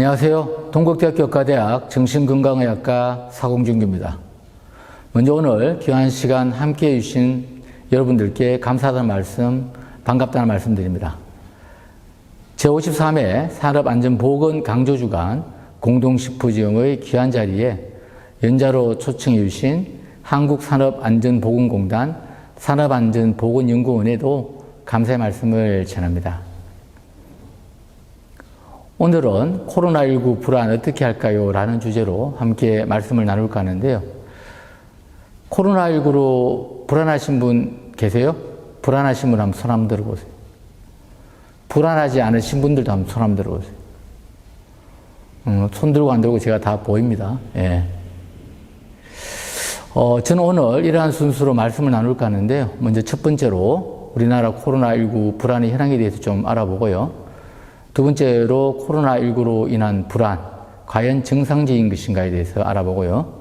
안녕하세요. 동국대학교 의과대학 정신건강의학과 사공준규입니다. 먼저 오늘 귀한 시간 함께해 주신 여러분들께 감사하다는 말씀, 반갑다는 말씀 드립니다. 제53회 산업안전보건 강조주간 공동시포지엄의 귀한 자리에 연자로 초청해 주신 한국산업안전보건공단 산업안전보건연구원에도 감사의 말씀을 전합니다. 오늘은 코로나19 불안 어떻게 할까요? 라는 주제로 함께 말씀을 나눌까 하는데요. 코로나19로 불안하신 분 계세요? 불안하신 분 한번 손 한번 들어보세요. 불안하지 않으신 분들도 한번 손 한번 들어보세요. 손 들고 안 들고 제가 다 보입니다. 예. 저는 오늘 이러한 순서로 말씀을 나눌까 하는데요. 먼저 첫 번째로 우리나라 코로나19 불안의 현황에 대해서 좀 알아보고요. 두 번째로 코로나19로 인한 불안, 과연 정상적인 것인가에 대해서 알아보고요.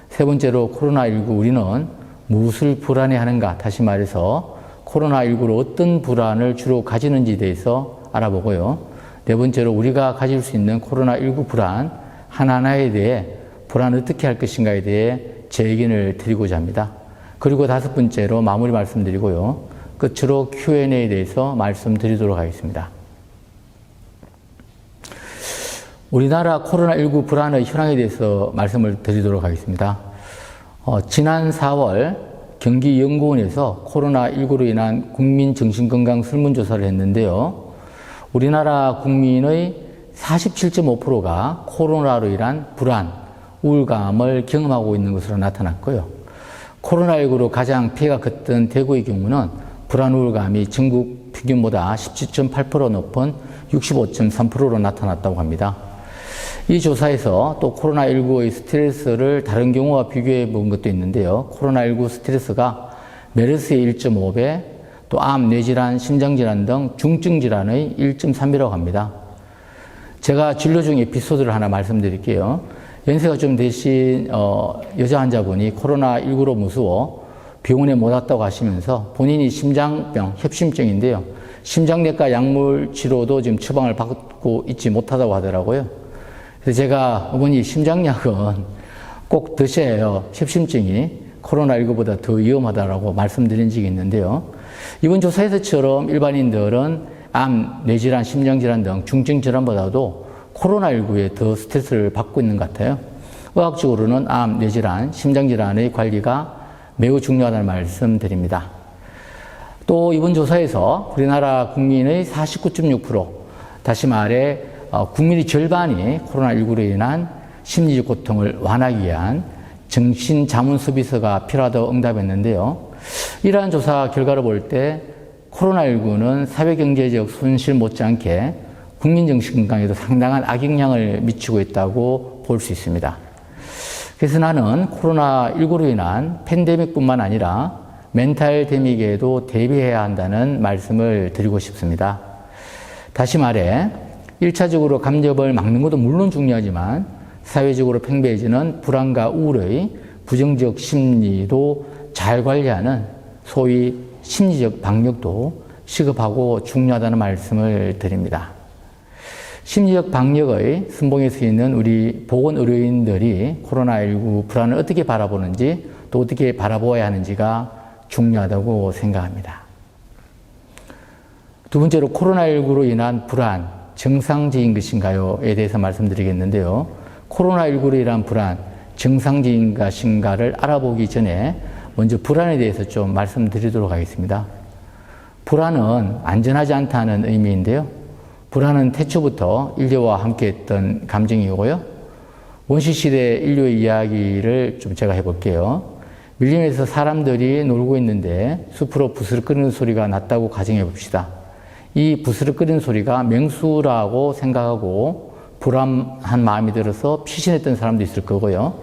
세 번째로 코로나19 우리는 무엇을 불안해하는가, 다시 말해서 코로나19로 어떤 불안을 주로 가지는지에 대해서 알아보고요. 네 번째로 우리가 가질 수 있는 코로나19 불안 하나하나에 대해 불안 어떻게 할 것인가에 대해 제 의견을 드리고자 합니다. 그리고 다섯 번째로 마무리 말씀드리고요. 끝으로 Q&A에 대해서 말씀드리도록 하겠습니다. 우리나라 코로나19 불안의 현황에 대해서 말씀을 드리도록 하겠습니다. 지난 4월 경기연구원에서 코로나19로 인한 국민정신건강 설문조사를 했는데요. 우리나라 국민의 47.5%가 코로나로 인한 불안, 우울감을 경험하고 있는 것으로 나타났고요. 코로나19로 가장 피해가 컸던 대구의 경우는 불안, 우울감이 전국 평균보다 17.8% 높은 65.3%로 나타났다고 합니다. 이 조사에서 또 코로나19의 스트레스를 다른 경우와 비교해 본 것도 있는데요. 코로나19 스트레스가 메르스의 1.5배, 또 암, 뇌질환, 심장질환 등 중증질환의 1.3배라고 합니다. 제가 진료 중 에피소드를 하나 말씀드릴게요. 연세가 좀 되신 여자 환자분이 코로나19로 무서워 병원에 못 왔다고 하시면서 본인이 심장병, 협심증인데요. 심장내과 약물 치료도 지금 처방을 받고 있지 못하다고 하더라고요. 그래서 제가 어머니 심장약은 꼭 드셔야 해요. 협심증이 코로나19보다 더 위험하다라고 말씀드린 적이 있는데요. 이번 조사에서처럼 일반인들은 암, 뇌질환, 심장질환 등 중증질환보다도 코로나19에 더 스트레스를 받고 있는 것 같아요. 의학적으로는 암, 뇌질환, 심장질환의 관리가 매우 중요하다는 말씀드립니다. 또 이번 조사에서 우리나라 국민의 49.6%, 다시 말해 국민의 절반이 코로나19로 인한 심리적 고통을 완화하기 위한 정신자문서비스가 필요하다고 응답했는데요. 이러한 조사 결과를 볼 때 코로나19는 사회경제적 손실 못지않게 국민정신건강에도 상당한 악영향을 미치고 있다고 볼 수 있습니다. 그래서 나는 코로나19로 인한 팬데믹뿐만 아니라 멘탈 데믹에도 대비해야 한다는 말씀을 드리고 싶습니다. 다시 말해 1차적으로 감염을 막는 것도 물론 중요하지만 사회적으로 팽배해지는 불안과 우울의 부정적 심리도 잘 관리하는 소위 심리적 방역도 시급하고 중요하다는 말씀을 드립니다. 심리적 방역의 선봉에 서 있는 우리 보건의료인들이 코로나19 불안을 어떻게 바라보는지 또 어떻게 바라보아야 하는지가 중요하다고 생각합니다. 두 번째로 코로나19로 인한 불안, 정상적인 것인가요?에 대해서 말씀드리겠는데요. 코로나19로 인한 불안, 정상적인 것인가를 알아보기 전에 먼저 불안에 대해서 좀 말씀드리도록 하겠습니다. 불안은 안전하지 않다는 의미인데요. 불안은 태초부터 인류와 함께했던 감정이고요. 원시시대 인류의 이야기를 좀 제가 해볼게요. 밀림에서 사람들이 놀고 있는데 숲으로 부스럭거리는 소리가 났다고 가정해 봅시다. 이 부스럭거리는 소리가 맹수라고 생각하고 불안한 마음이 들어서 피신했던 사람도 있을 거고요.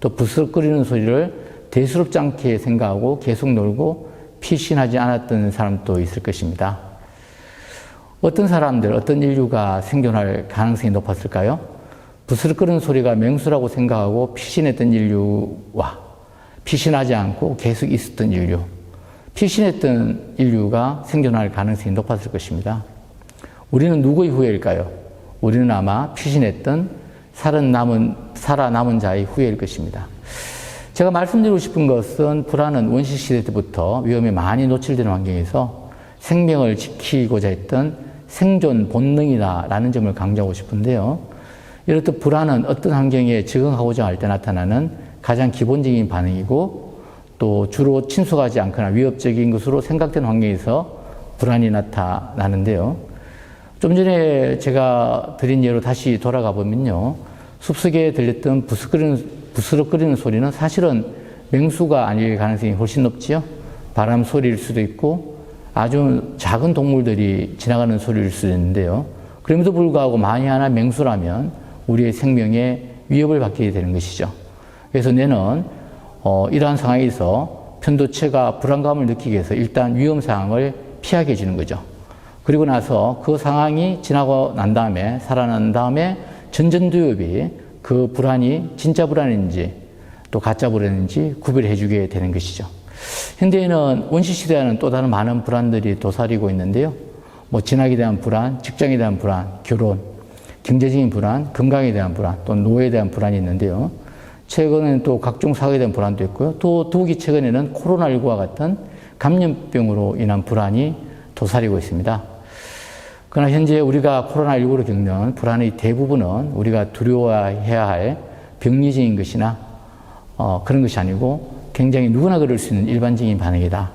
또 부스럭거리는 소리를 대수롭지 않게 생각하고 계속 놀고 피신하지 않았던 사람도 있을 것입니다. 어떤 사람들, 어떤 인류가 생존할 가능성이 높았을까요? 부스럭거리는 소리가 맹수라고 생각하고 피신했던 인류와 피신하지 않고 계속 있었던 인류, 피신했던 인류가 생존할 가능성이 높았을 것입니다. 우리는 누구의 후예일까요? 우리는 아마 피신했던 살아남은 자의 후예일 것입니다. 제가 말씀드리고 싶은 것은 불안은 원시시대 때부터 위험에 많이 노출되는 환경에서 생명을 지키고자 했던 생존 본능이다라는 점을 강조하고 싶은데요. 이렇듯 불안은 어떤 환경에 적응하고자 할 때 나타나는 가장 기본적인 반응이고 또 주로 친숙하지 않거나 위협적인 것으로 생각되는 환경에서 불안이 나타나는데요. 좀 전에 제가 드린 예로 다시 돌아가 보면요. 숲속에 들렸던 부스럭거리는 소리는 사실은 맹수가 아닐 가능성이 훨씬 높지요. 바람 소리일 수도 있고 아주 작은 동물들이 지나가는 소리일 수도 있는데요. 그럼에도 불구하고 만에 하나 맹수라면 우리의 생명에 위협을 받게 되는 것이죠. 그래서 뇌는 이러한 상황에서 편도체가 불안감을 느끼기 위해서 일단 위험 상황을 피하게 해주는 거죠. 그리고 나서 그 상황이 지나고 난 다음에 살아난 다음에 전전두엽이 그 불안이 진짜 불안인지 또 가짜 불안인지 구별해 주게 되는 것이죠. 현대에는 원시시대와는 또 다른 많은 불안들이 도사리고 있는데요. 진학에 대한 불안, 직장에 대한 불안, 결혼, 경제적인 불안, 건강에 대한 불안, 또 노예에 대한 불안이 있는데요. 최근에는 또 각종 사회에 대한 불안도 있고요. 또 더욱이 최근에는 코로나19와 같은 감염병으로 인한 불안이 도사리고 있습니다. 그러나 현재 우리가 코로나19로 겪는 불안의 대부분은 우리가 두려워해야 할 병리적인 것이나 그런 것이 아니고 굉장히 누구나 그럴 수 있는 일반적인 반응이다.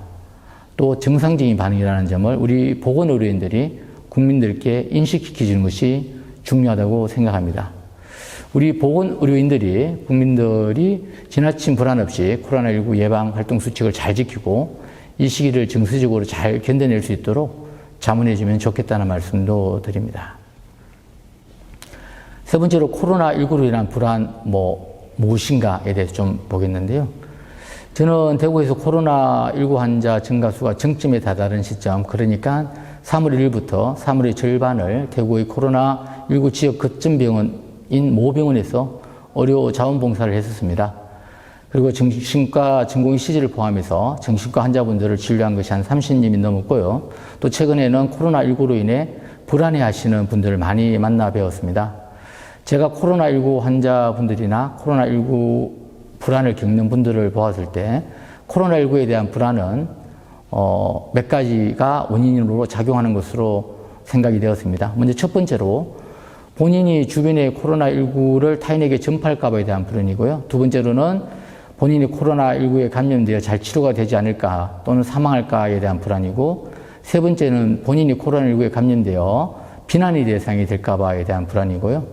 또 정상적인 반응이라는 점을 우리 보건의료인들이 국민들께 인식시켜 주는 것이 중요하다고 생각합니다. 우리 보건의료인들이 국민들이 지나친 불안 없이 코로나19 예방 활동 수칙을 잘 지키고 이 시기를 정서적으로 잘 견뎌낼 수 있도록 자문해 주면 좋겠다는 말씀도 드립니다. 세 번째로 코로나19로 인한 불안 무엇인가에 대해서 좀 보겠는데요. 저는 대구에서 코로나19 환자 증가 수가 정점에 다다른 시점, 그러니까 3월 1일부터 3월의 절반을 대구의 코로나19 지역 거점 병원인 모병원에서 의료 자원봉사를 했었습니다. 그리고 정신과 전공의 시절을 포함해서 정신과 환자분들을 진료한 것이 한 30님이 넘었고요. 또 최근에는 코로나19로 인해 불안해하시는 분들을 많이 만나 뵈었습니다. 제가 코로나19 환자분들이나 코로나19 불안을 겪는 분들을 보았을 때 코로나19에 대한 불안은 몇 가지가 원인으로 작용하는 것으로 생각이 되었습니다. 먼저 첫 번째로 본인이 주변에 코로나19를 타인에게 전파할까 봐에 대한 불안이고요. 두 번째로는 본인이 코로나19에 감염되어 잘 치료가 되지 않을까 또는 사망할까에 대한 불안이고, 세 번째는 본인이 코로나19에 감염되어 비난의 대상이 될까 봐에 대한 불안이고요.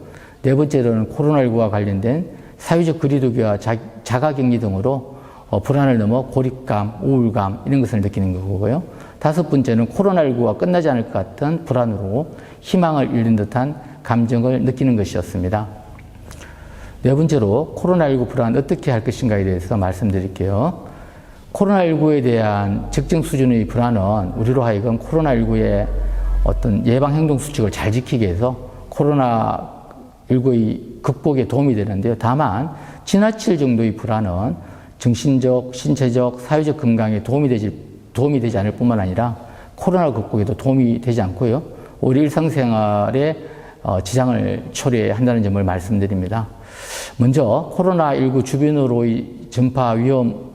네 번째로는 코로나19와 관련된 사회적 거리두기와 자가격리 등으로 불안을 넘어 고립감, 우울감 이런 것을 느끼는 거고요. 다섯 번째는 코로나19가 끝나지 않을 것 같은 불안으로 희망을 잃는 듯한 감정을 느끼는 것이었습니다. 네 번째로 코로나19 불안 어떻게 할 것인가에 대해서 말씀드릴게요. 코로나19에 대한 적정 수준의 불안은 우리로 하여금 코로나19의 어떤 예방행동 수칙을 잘 지키게 해서 코로나19의 극복에 도움이 되는데요. 다만 지나칠 정도의 불안은 정신적, 신체적, 사회적 건강에 도움이 되지 않을 뿐만 아니라 코로나 극복에도 도움이 되지 않고요. 오히려 일상생활에 지장을 초래한다는 점을 말씀드립니다. 먼저 코로나19 주변으로의 전파 위험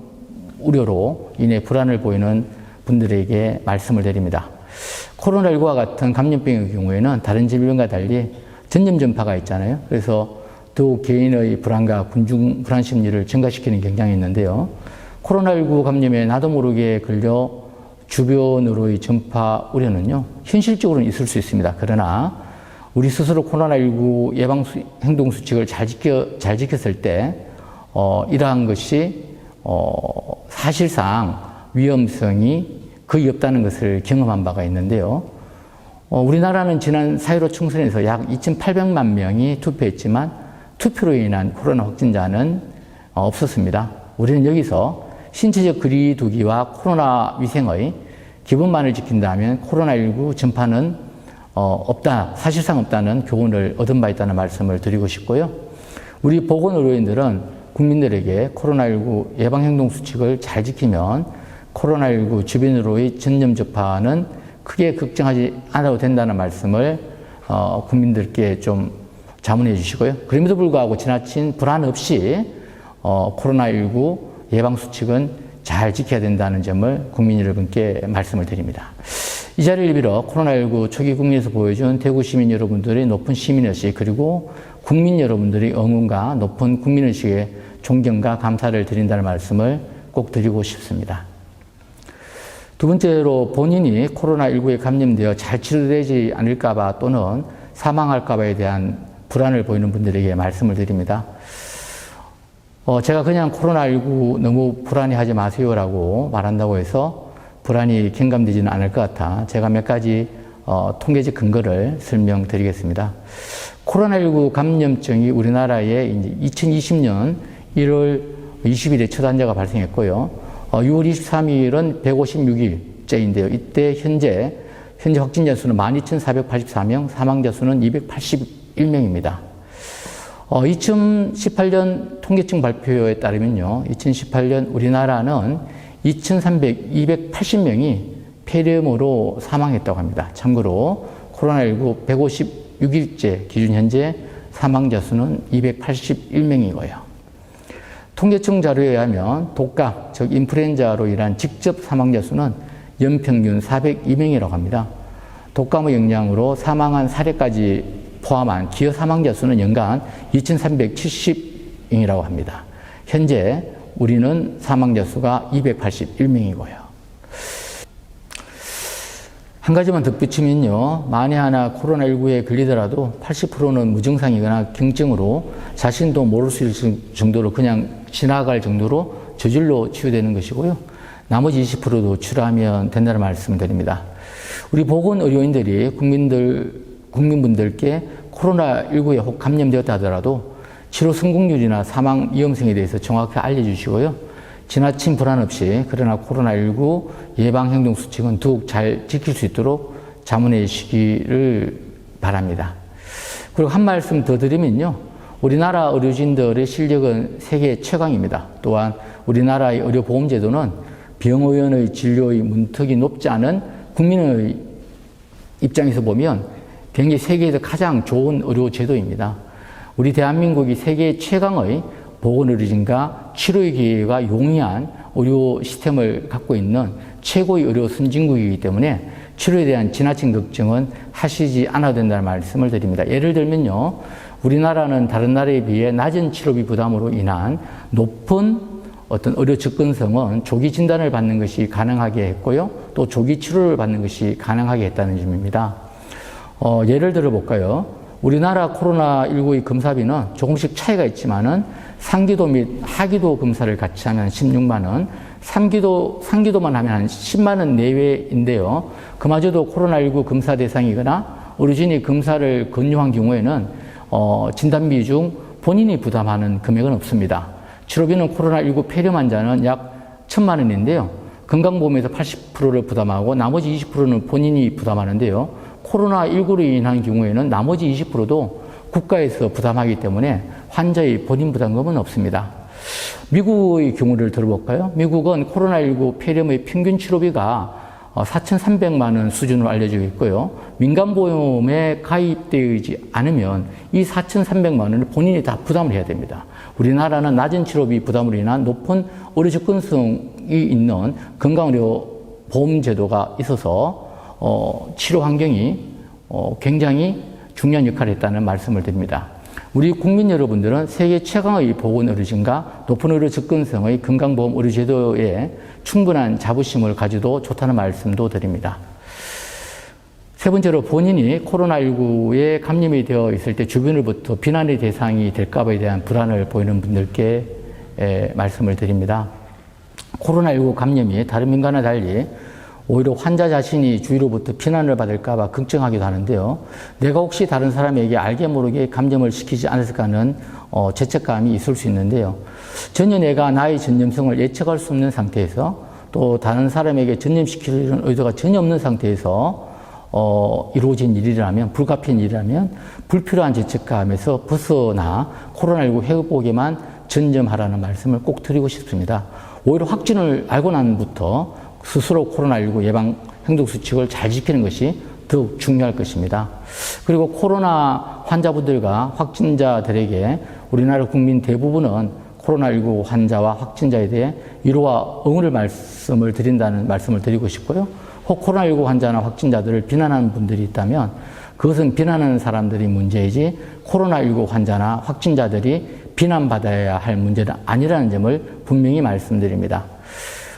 우려로 인해 불안을 보이는 분들에게 말씀을 드립니다. 코로나19와 같은 감염병의 경우에는 다른 질병과 달리 전염 전파가 있잖아요. 그래서 더욱 개인의 불안과 불안 심리를 증가시키는 경향이 있는데요. 코로나19 감염에 나도 모르게 걸려 주변으로의 전파 우려는요, 현실적으로는 있을 수 있습니다. 그러나 우리 스스로 코로나19 예방 행동 수칙을 잘 지켰을 때 이러한 것이 사실상 위험성이 거의 없다는 것을 경험한 바가 있는데요. 우리나라는 지난 4.15 총선에서 약 2,800만 명이 투표했지만 투표로 인한 코로나 확진자는 없었습니다. 우리는 여기서 신체적 거리두기와 코로나 위생의 기본만을 지킨다면 코로나19 전파는 사실상 없다는 교훈을 얻은 바 있다는 말씀을 드리고 싶고요. 우리 보건의료인들은 국민들에게 코로나19 예방행동 수칙을 잘 지키면 코로나19 주변으로의 전염 전파는 크게 걱정하지 않아도 된다는 말씀을 국민들께 좀 자문해 주시고요. 그럼에도 불구하고 지나친 불안 없이 코로나19 예방수칙은 잘 지켜야 된다는 점을 국민 여러분께 말씀을 드립니다. 이 자리를 빌어 코로나19 초기 국면에서 보여준 대구 시민 여러분들의 높은 시민의식, 그리고 국민 여러분들의 응원과 높은 국민의식에 존경과 감사를 드린다는 말씀을 꼭 드리고 싶습니다. 두 번째로, 본인이 코로나19에 감염되어 잘 치료되지 않을까봐 또는 사망할까봐에 대한 불안을 보이는 분들에게 말씀을 드립니다. 제가 그냥 코로나19 너무 불안해하지 마세요라고 말한다고 해서 불안이 경감되지는 않을 것 같아 제가 몇 가지 통계적 근거를 설명드리겠습니다. 코로나19 감염증이 우리나라에 이제 2020년 1월 20일에 첫 환자가 발생했고요. 6월 23일은 156일째인데요. 이때 현재 확진자 수는 12,484명, 사망자 수는 281명입니다. 2018년 통계청 발표에 따르면요, 2018년 우리나라는 2,280명이 폐렴으로 사망했다고 합니다. 참고로 코로나19 156일째 기준 현재 사망자 수는 281명이고요. 통계청 자료에 의하면 독감, 즉 인플루엔자로 인한 직접 사망자 수는 연평균 402명이라고 합니다. 독감의 영향으로 사망한 사례까지 포함한 기여 사망자 수는 연간 2,370명이라고 합니다. 현재 우리는 사망자 수가 281명이고요. 한 가지만 덧붙이면요, 만에 하나 코로나19에 걸리더라도 80%는 무증상이거나 경증으로 자신도 모를 수 있을 정도로 그냥 지나갈 정도로 저절로 치유되는 것이고요. 나머지 20%도 치료하면 된다는 말씀을 드립니다. 우리 보건의료인들이 국민분들께 코로나19에 혹 감염되었다 하더라도 치료 성공률이나 사망 위험성에 대해서 정확히 알려주시고요. 지나친 불안 없이, 그러나 코로나19 예방행동수칙은 더욱 잘 지킬 수 있도록 자문해 주시기를 바랍니다. 그리고 한 말씀 더 드리면요, 우리나라 의료진들의 실력은 세계 최강입니다. 또한 우리나라의 의료보험제도는 병의원의 진료의 문턱이 높지 않은 국민의 입장에서 보면 굉장히 세계에서 가장 좋은 의료제도입니다. 우리 대한민국이 세계 최강의 보건의료진과 치료의 기회가 용이한 의료 시스템을 갖고 있는 최고의 의료 선진국이기 때문에 치료에 대한 지나친 걱정은 하시지 않아도 된다는 말씀을 드립니다. 예를 들면요, 우리나라는 다른 나라에 비해 낮은 치료비 부담으로 인한 높은 어떤 의료 접근성은 조기 진단을 받는 것이 가능하게 했고요, 또 조기 치료를 받는 것이 가능하게 했다는 점입니다. 예를 들어 볼까요? 우리나라 코로나19의 검사비는 조금씩 차이가 있지만은 상기도 및 하기도 검사를 같이 하면 16만 원, 상기도만 하면 한 10만 원 내외인데요. 그마저도 코로나19 검사 대상이거나 의료진이 검사를 권유한 경우에는 진단비 중 본인이 부담하는 금액은 없습니다. 치료비는 코로나19 폐렴 환자는 약 1,000만 원인데요. 건강보험에서 80%를 부담하고 나머지 20%는 본인이 부담하는데요. 코로나19로 인한 경우에는 나머지 20%도 국가에서 부담하기 때문에 환자의 본인 부담금은 없습니다. 미국의 경우를 들어볼까요? 미국은 코로나19 폐렴의 평균 치료비가 4,300만 원 수준으로 알려지고 있고요. 민간보험에 가입되지 않으면 이 4,300만 원을 본인이 다 부담을 해야 됩니다. 우리나라는 낮은 치료비 부담으로 인한 높은 의료 접근성이 있는 건강의료보험제도가 있어서 치료 환경이 굉장히 중요한 역할을 했다는 말씀을 드립니다. 우리 국민 여러분들은 세계 최강의 보건의료진과 높은 의료 접근성의 건강보험 의료제도에 충분한 자부심을 가지도 좋다는 말씀도 드립니다. 세 번째로, 본인이 코로나19에 감염이 되어 있을 때 주변으로부터 비난의 대상이 될까봐에 대한 불안을 보이는 분들께 말씀을 드립니다. 코로나19 감염이 다른 민간과 달리 오히려 환자 자신이 주위로부터 비난을 받을까봐 걱정하기도 하는데요. 내가 혹시 다른 사람에게 알게 모르게 감염을 시키지 않았을까 하는 죄책감이 있을 수 있는데요. 전혀 내가 나의 전염성을 예측할 수 없는 상태에서, 또 다른 사람에게 전염시키려는 의도가 전혀 없는 상태에서 이루어진 일이라면, 불가피한 일이라면 불필요한 죄책감에서 벗어나 코로나19 회복에만 전념하라는 말씀을 꼭 드리고 싶습니다. 오히려 확진을 알고 난부터 스스로 코로나19 예방 행동수칙을 잘 지키는 것이 더욱 중요할 것입니다. 그리고 코로나 환자분들과 확진자들에게 우리나라 국민 대부분은 코로나19 환자와 확진자에 대해 위로와 응원의 말씀을 드린다는 말씀을 드리고 싶고요. 혹 코로나19 환자나 확진자들을 비난하는 분들이 있다면 그것은 비난하는 사람들이 문제이지 코로나19 환자나 확진자들이 비난받아야 할 문제는 아니라는 점을 분명히 말씀드립니다.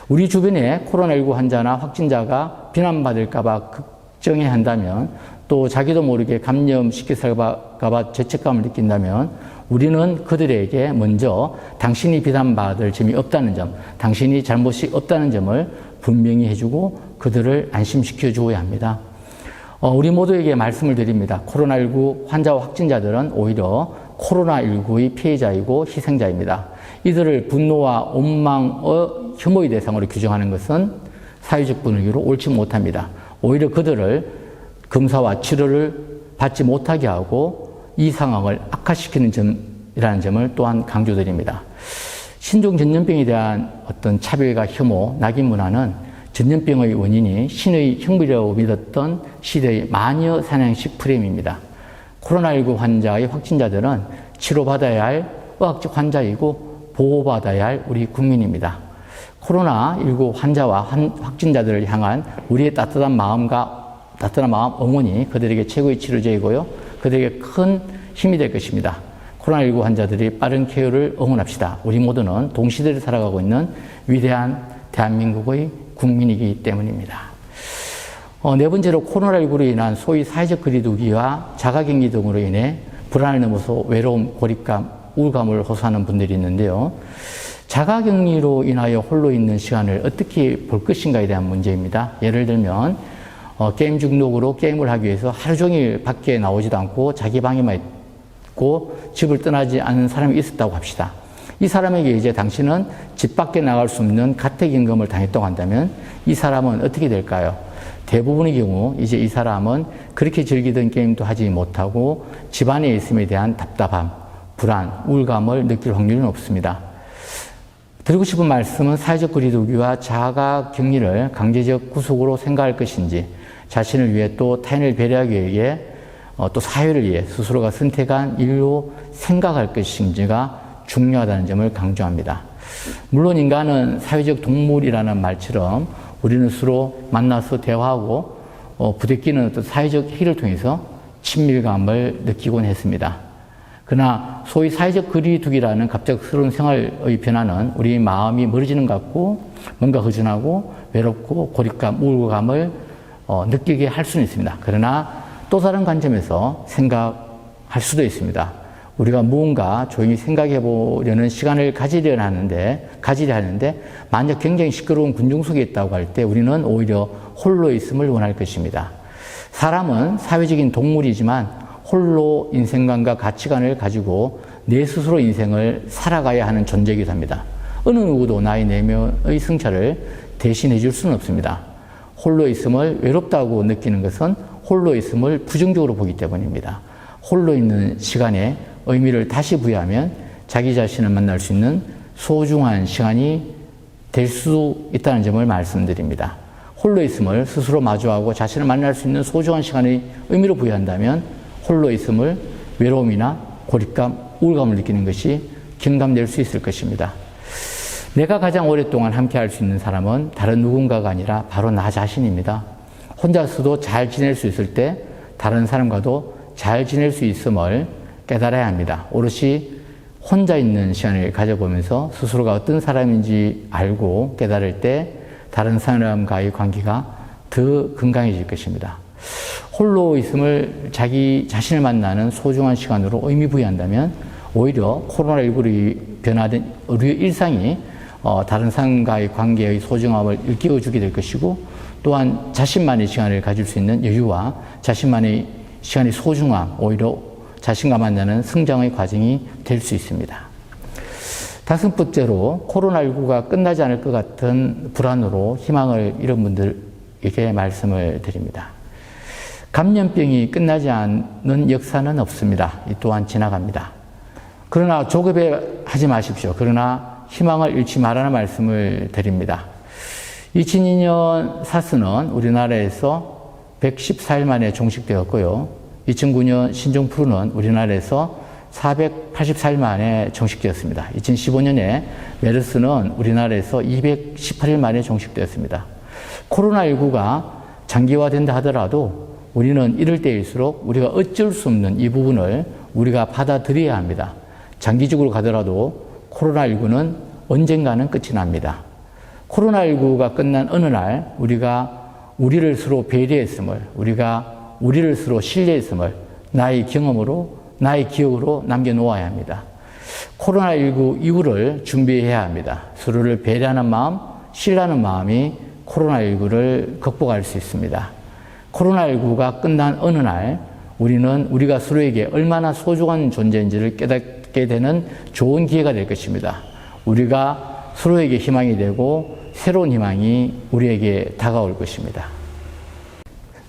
우리 주변에 코로나19 환자나 확진자가 비난받을까봐 걱정해 한다면 또 자기도 모르게 감염시킬까봐 죄책감을 느낀다면 우리는 그들에게 먼저 당신이 비난받을 점이 없다는 점, 당신이 잘못이 없다는 점을 분명히 해주고 그들을 안심시켜 주어야 합니다. 우리 모두에게 말씀을 드립니다. 코로나19 환자와 확진자들은 오히려 코로나19의 피해자이고 희생자입니다. 이들을 분노와 원망의 혐오의 대상으로 규정하는 것은 사회적 분위기로 옳지 못합니다. 오히려 그들을 검사와 치료를 받지 못하게 하고 이 상황을 악화시키는 점이라는 점을 또한 강조드립니다. 신종 전염병에 대한 어떤 차별과 혐오, 낙인 문화는 전염병의 원인이 신의 형벌이라고 믿었던 시대의 마녀 사냥식 프레임입니다. 코로나19 환자의 확진자들은 치료받아야 할 의학적 환자이고 보호받아야 할 우리 국민입니다. 코로나19 환자와 확진자들을 향한 우리의 따뜻한 마음 응원이 그들에게 최고의 치료제이고요. 그들에게 큰 힘이 될 것입니다. 코로나19 환자들이 빠른 쾌유를 응원합시다. 우리 모두는 동시대를 살아가고 있는 위대한 대한민국의 국민이기 때문입니다. 네 번째로 코로나19로 인한 소위 사회적 거리두기와 자가격리 등으로 인해 불안을 넘어서 외로움, 고립감, 우울감을 호소하는 분들이 있는데요. 자가격리로 인하여 홀로 있는 시간을 어떻게 볼 것인가에 대한 문제입니다. 예를 들면 게임 중독으로 게임을 하기 위해서 하루 종일 밖에 나오지도 않고 자기 방에만 있고 집을 떠나지 않은 사람이 있었다고 합시다. 이 사람에게 이제 당신은 집 밖에 나갈 수 없는 가택임금을 당했다고 한다면 이 사람은 어떻게 될까요? 대부분의 경우 이제 이 사람은 그렇게 즐기던 게임도 하지 못하고 집 안에 있음에 대한 답답함, 불안, 우울감을 느낄 확률은 없습니다. 드리고 싶은 말씀은 사회적 거리두기와 자가격리를 강제적 구속으로 생각할 것인지 자신을 위해 또 타인을 배려하기 위해 또 사회를 위해 스스로가 선택한 일로 생각할 것인지가 중요하다는 점을 강조합니다. 물론 인간은 사회적 동물이라는 말처럼 우리는 서로 만나서 대화하고 부대끼는 어떤 사회적 행위를 통해서 친밀감을 느끼곤 했습니다. 그러나 소위 사회적 거리두기라는 갑작스러운 생활의 변화는 우리 마음이 멀어지는 것 같고 뭔가 허전하고 외롭고 고립감, 우울감을 느끼게 할 수는 있습니다. 그러나 또 다른 관점에서 생각할 수도 있습니다. 우리가 무언가 조용히 생각해 보려는 시간을 가지려 하는데 만약 굉장히 시끄러운 군중 속에 있다고 할 때 우리는 오히려 홀로 있음을 원할 것입니다. 사람은 사회적인 동물이지만 홀로 인생관과 가치관을 가지고 내 스스로 인생을 살아가야 하는 존재이기도 합니다. 어느 누구도 나의 내면의 성찰을 대신해 줄 수는 없습니다. 홀로 있음을 외롭다고 느끼는 것은 홀로 있음을 부정적으로 보기 때문입니다. 홀로 있는 시간에 의미를 다시 부여하면 자기 자신을 만날 수 있는 소중한 시간이 될 수 있다는 점을 말씀드립니다. 홀로 있음을 스스로 마주하고 자신을 만날 수 있는 소중한 시간의 의미로 부여한다면 홀로 있음을 외로움이나 고립감, 우울감을 느끼는 것이 경감될 수 있을 것입니다. 내가 가장 오랫동안 함께 할 수 있는 사람은 다른 누군가가 아니라 바로 나 자신입니다. 혼자서도 잘 지낼 수 있을 때 다른 사람과도 잘 지낼 수 있음을 깨달아야 합니다. 오롯이 혼자 있는 시간을 가져보면서 스스로가 어떤 사람인지 알고 깨달을 때 다른 사람과의 관계가 더 건강해질 것입니다. 홀로 있음을 자기 자신을 만나는 소중한 시간으로 의미 부여한다면 오히려 코로나19로 변화된 우리의 일상이 다른 사람과의 관계의 소중함을 일깨워주게 될 것이고 또한 자신만의 시간을 가질 수 있는 여유와 자신만의 시간의 소중함, 오히려 자신과 만나는 성장의 과정이 될 수 있습니다. 다섯 번째로 코로나19가 끝나지 않을 것 같은 불안으로 희망을 잃은 분들에게 말씀을 드립니다. 감염병이 끝나지 않는 역사는 없습니다. 이 또한 지나갑니다. 그러나 조급해하지 마십시오. 그러나 희망을 잃지 말라는 말씀을 드립니다. 2002년 사스는 우리나라에서 114일 만에 종식되었고요. 2009년 신종플루는 우리나라에서 484일 만에 종식되었습니다. 2015년에 메르스는 우리나라에서 218일 만에 종식되었습니다. 코로나19가 장기화된다 하더라도 우리는 이럴 때일수록 우리가 어쩔 수 없는 이 부분을 우리가 받아들여야 합니다. 장기적으로 가더라도 코로나19는 언젠가는 끝이 납니다. 코로나19가 끝난 어느 날 우리가 우리를 서로 배려했음을, 우리가 우리를 서로 신뢰했음을 나의 경험으로, 나의 기억으로 남겨놓아야 합니다. 코로나19 이후를 준비해야 합니다. 서로를 배려하는 마음, 신뢰하는 마음이 코로나19를 극복할 수 있습니다. 코로나19가 끝난 어느 날 우리는 우리가 서로에게 얼마나 소중한 존재인지를 깨닫게 되는 좋은 기회가 될 것입니다. 우리가 서로에게 희망이 되고 새로운 희망이 우리에게 다가올 것입니다.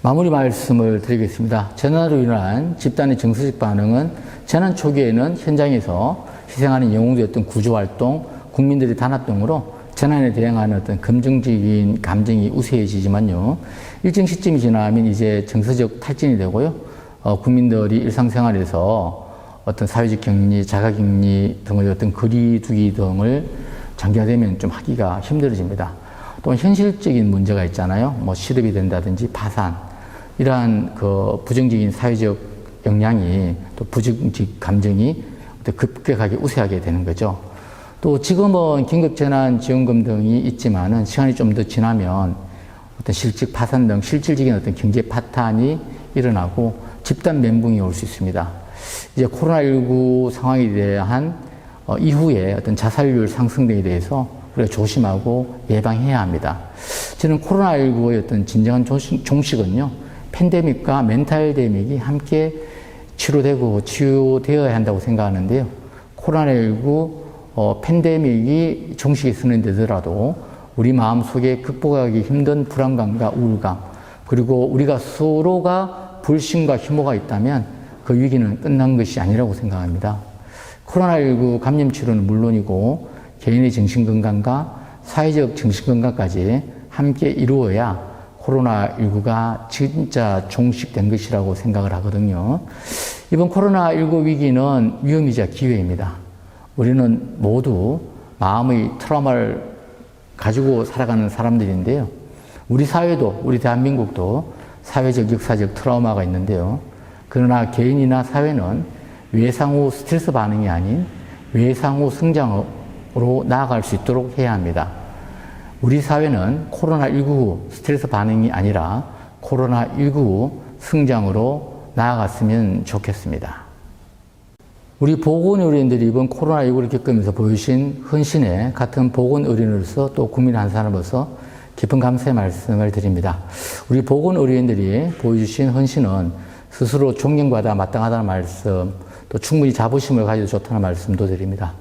마무리 말씀을 드리겠습니다. 재난으로 인한 집단의 정서적 반응은 재난 초기에는 현장에서 희생하는 영웅들의 구조활동, 국민들의 단합 등으로 재난에 대응하는 긍정적인 감정이 우세해지지만요. 일정 시점이 지나면 이제 정서적 탈진이 되고요. 국민들이 일상생활에서 사회적 격리, 자가격리 등의 거리두기 등을 장기화되면 좀 하기가 힘들어집니다. 또 현실적인 문제가 있잖아요. 실업이 된다든지 파산, 이러한 부정적인 사회적 영향이 또 부정적 감정이 급격하게 우세하게 되는 거죠. 또 지금은 긴급재난지원금 등이 있지만은 시간이 좀 더 지나면 실직 파산 등 실질적인 경제 파탄이 일어나고 집단 멘붕이 올 수 있습니다. 이제 코로나19 상황에 대한 이후에 자살률 상승 등에 대해서 우리가 조심하고 예방해야 합니다. 저는 코로나19의 진정한 종식은요, 팬데믹과 멘탈 데믹이 함께 치유되어야 한다고 생각하는데요. 코로나19 팬데믹이 종식이 진행되더라도 우리 마음속에 극복하기 힘든 불안감과 우울감, 그리고 우리가 서로가 불신과 혐오가 있다면 그 위기는 끝난 것이 아니라고 생각합니다. 코로나19 감염 치료는 물론이고 개인의 정신건강과 사회적 정신건강까지 함께 이루어야 코로나19가 진짜 종식된 것이라고 생각을 하거든요. 이번 코로나19 위기는 위험이자 기회입니다. 우리는 모두 마음의 트라우마를 가지고 살아가는 사람들인데요. 우리 사회도, 우리 대한민국도 사회적, 역사적 트라우마가 있는데요. 그러나 개인이나 사회는 외상후 스트레스 반응이 아닌 외상후 성장으로 나아갈 수 있도록 해야 합니다. 우리 사회는 코로나19 스트레스 반응이 아니라 코로나19 성장으로 나아갔으면 좋겠습니다. 우리 보건의료인들이 이번 코로나19를 겪으면서 보여주신 헌신에 같은 보건의료인으로서 또 국민 한 사람으로서 깊은 감사의 말씀을 드립니다. 우리 보건의료인들이 보여주신 헌신은 스스로 존경받아 마땅하다는 말씀, 또 충분히 자부심을 가져도 좋다는 말씀도 드립니다.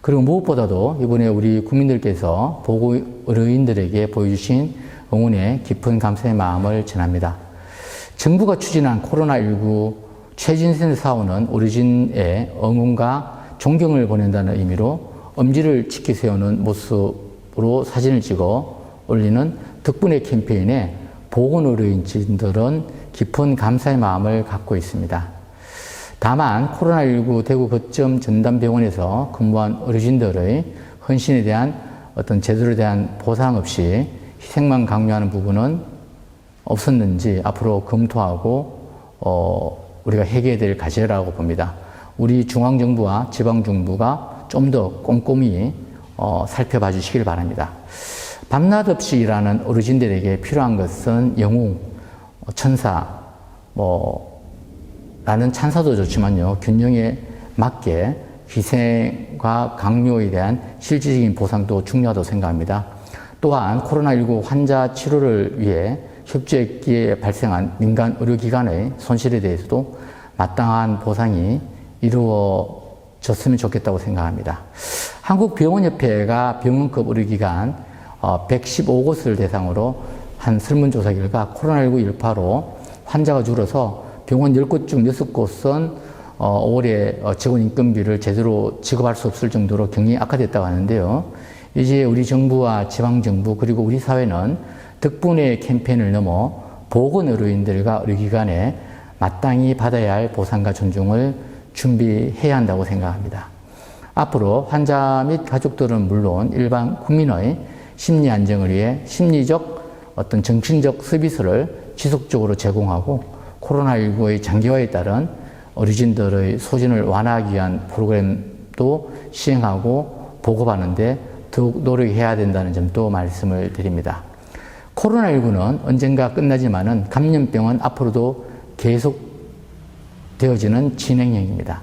그리고 무엇보다도 이번에 우리 국민들께서 보건의료인들에게 보여주신 응원에 깊은 감사의 마음을 전합니다. 정부가 추진한 코로나19 최진선 사원은 오리진의 응원과 존경을 보낸다는 의미로 엄지를 지켜 세우는 모습으로 사진을 찍어 올리는 덕분에 캠페인에 보건의료인들은 깊은 감사의 마음을 갖고 있습니다. 다만 코로나19 대구 거점 전담병원에서 근무한 의료진들의 헌신에 대한 제도에 대한 보상 없이 희생만 강요하는 부분은 없었는지 앞으로 검토하고 우리가 해결해야 될 과제라고 봅니다. 우리 중앙정부와 지방정부가 좀 더 꼼꼼히 살펴봐 주시길 바랍니다. 밤낮 없이 일하는 어르신들에게 필요한 것은 영웅, 천사, 라는 찬사도 좋지만요, 균형에 맞게 희생과 강요에 대한 실질적인 보상도 중요하다고 생각합니다. 또한 코로나19 환자 치료를 위해 협조했기에 발생한 민간 의료기관의 손실에 대해서도 마땅한 보상이 이루어졌으면 좋겠다고 생각합니다. 한국병원협회가 병원급 의료기관 115곳을 대상으로 한 설문조사 결과 코로나19 일파로 환자가 줄어서 병원 10곳 중 6곳은 올해 직원 인건비를 제대로 지급할 수 없을 정도로 경영이 악화됐다고 하는데요. 이제 우리 정부와 지방정부 그리고 우리 사회는 덕분에 캠페인을 넘어 보건의료인들과 의료기관에 마땅히 받아야 할 보상과 존중을 준비해야 한다고 생각합니다. 앞으로 환자 및 가족들은 물론 일반 국민의 심리 안정을 위해 심리적 어떤 정신적 서비스를 지속적으로 제공하고 코로나19의 장기화에 따른 어르신들의 소진을 완화하기 위한 프로그램도 시행하고 보급하는데 더욱 노력해야 된다는 점도 말씀을 드립니다. 코로나19는 언젠가 끝나지만은 감염병은 앞으로도 계속 되어지는 진행형입니다.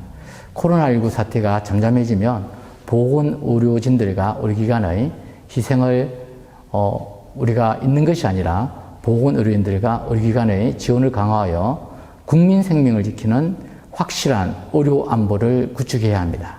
코로나19 사태가 잠잠해지면 보건의료진들과 의료기관의 희생을 우리가 있는 것이 아니라 보건의료인들과 의료기관의 지원을 강화하여 국민 생명을 지키는 확실한 의료 안보를 구축해야 합니다.